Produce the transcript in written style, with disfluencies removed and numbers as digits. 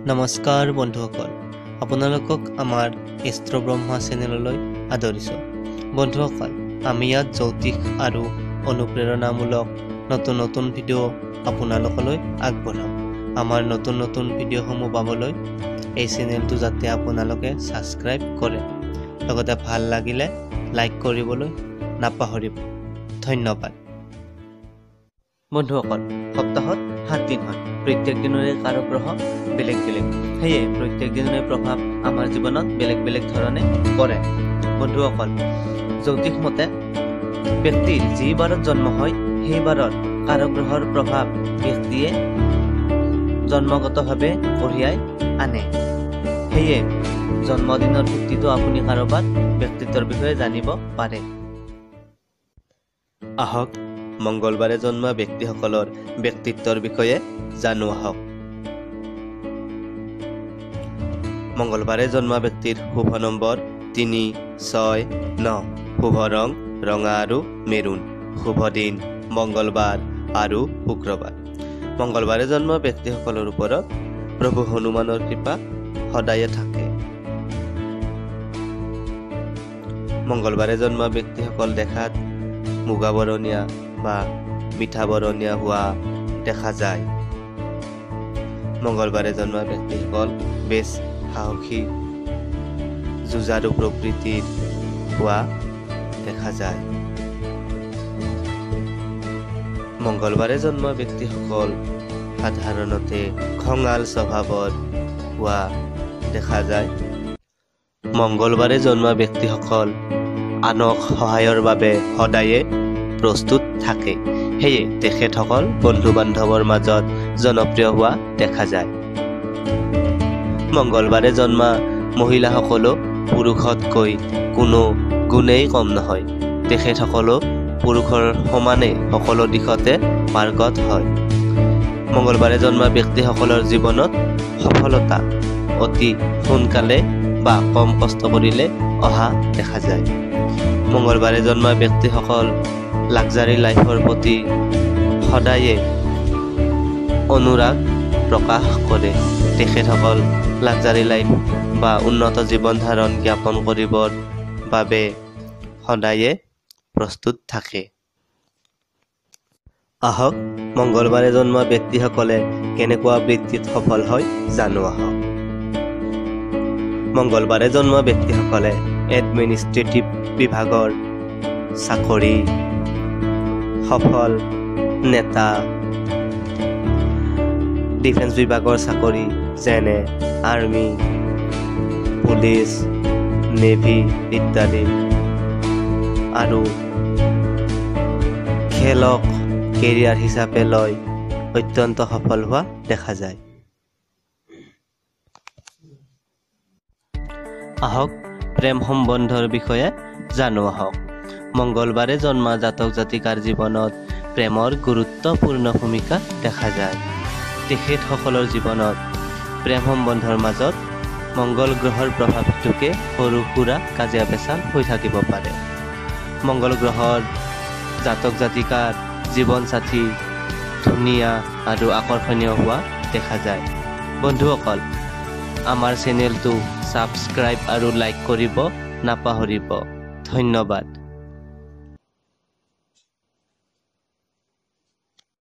নমস্কাৰ বন্ধুসকল, আপোনালোকক আমাৰ এষ্ট্ৰ ব্ৰহ্মা চেনেললৈ আদৰিছোঁ। বন্ধুসকল, আমি ইয়াত জ্যোতিষ আৰু অনুপ্ৰেৰণামূলক নতুন ভিডিঅ' আপোনালোকলৈ আগবঢ়াম। আমাৰ নতুন ভিডিঅ'সমূহ পাবলৈ এই চেনেলটো যাতে আপোনালোকে ছাবস্ক্ৰাইব কৰে, লগতে ভাল লাগিলে লাইক কৰিবলৈ নাপাহৰিব। ধন্যবাদ। বন্ধুসকল, সপ্তাহত 7 দিন হয়। প্ৰত্যেক দিনৰে কাৰক গ্ৰহ বেলেগ বেলেগ, সেয়ে প্ৰত্যেক দিনৰে প্ৰভাৱ আমাৰ জীৱনত বেলেগ ধৰণে পৰে। বন্ধুসকল, জ্যোতিষ মতে ব্যক্তিৰ যি বাৰত জন্ম হয় সেই বাৰত কাৰক গ্ৰহৰ প্ৰভাৱ ব্যক্তিয়ে জন্মগতভাৱে কঢ়িয়াই আনে। সেয়ে জন্মদিনৰ ভিত্তিতো আপুনি কাৰোবাৰ ব্যক্তিত্বৰ বিষয়ে জানিব পাৰে। আহক মংগলবাৰে জন্মা ব্যক্তিসকলৰ ব্যক্তিত্বৰ বিষয়ে জানো আহক। মংগলবাৰে জন্মা ব্যক্তিৰ শুভ নম্বৰ 3, 6, 9। শুভ ৰং ৰঙা আৰু মেৰুন। শুভ দিন মংগলবাৰ আৰু শুক্ৰবাৰ। মংগলবাৰে জন্মা ব্যক্তিসকলৰ ওপৰত প্ৰভু হনুমানৰ কৃপা সদায়ে থাকে। মংগলবাৰে জন্মা ব্যক্তিসকল দেখাত মুগা বৰণীয়া বা মিঠা বৰণীয়া হোৱা দেখা যায়। মংগলবাৰে জন্মা ব্যক্তিসকল বেছ সাহসী যুঁজাৰু প্ৰকৃতিৰ হোৱা দেখা যায়। মংগলবাৰে জন্মা ব্যক্তিসকল সাধাৰণতে খঙাল স্বভাৱৰ হোৱা দেখা যায়। মংগলবাৰে জন্মা ব্যক্তিসকল আনক সহায়ৰ বাবে সদায়ে প্ৰস্তুত থাকে। সেয়ে তেখেতসকল বন্ধু বান্ধৱৰ মাজত জনপ্ৰিয় হোৱা দেখা যায়। মংগলবাৰে জন্মা মহিলাসকলো পুৰুষতকৈ কোনো গুণেই কম নহয়। তেখেতসকলো পুৰুষৰ সমানে সকলো দিশতে পাৰ্গত হয়। মংগলবাৰে জন্মা ব্যক্তিসকলৰ জীৱনত সফলতা অতি সোনকালে বা কম কষ্ট কৰিলে অহা দেখা যায়। মংগলবাৰে জন্মা ব্যক্তিসকল লাক্সাৰী লাইফৰ প্ৰতি সদায়ে অনুৰাগ প্ৰকাশ কৰে। তেখেতসকল লাক্সাৰী লাইফ বা উন্নত জীৱন ধাৰণ জ্ঞাপন কৰিবৰ বাবে সদায়ে প্ৰস্তুত থাকে। আহক মংগলবাৰে জন্মা ব্যক্তিসকলে কেনেকুৱা বৃত্তিত সফল হয় জানো আহক। মংগলবাৰে জন্মা ব্যক্তিসকলে এডমিনিষ্ট্ৰেটিভ বিভাগৰ চাকৰি, সফল নেতা, ডিফেন্স বিভাগৰ চাকৰি যেনে আৰ্মি, পুলিচ, নেভি ইত্যাদি আৰু খেলক কেৰিয়াৰ হিচাপে লৈ অত্যন্ত সফল হোৱা দেখা যায়। আহক প্ৰেম সম্বন্ধৰ বিষয়ে জানো আহক। মংগলবাৰে জন্মা জাতক জাতিকাৰ জীৱনত প্ৰেমৰ গুৰুত্বপূৰ্ণ ভূমিকা দেখা যায়। তেখেতসকলৰ জীৱনত প্ৰেম সম্বন্ধৰ মাজত মংগল গ্ৰহৰ প্ৰভাৱটোকে সৰু সুৰা কাজিয়া পেচাল হৈ থাকিব পাৰে। মংগল গ্ৰহৰ জাতক জাতিকাৰ জীৱন সাথী ধুনীয়া আৰু আকৰ্ষণীয় হোৱা দেখা যায়। বন্ধুসকল, আমাৰ চেনেলটো ছাবস্ক্ৰাইব আৰু লাইক কৰিব নাপাহৰিব। ধন্যবাদ।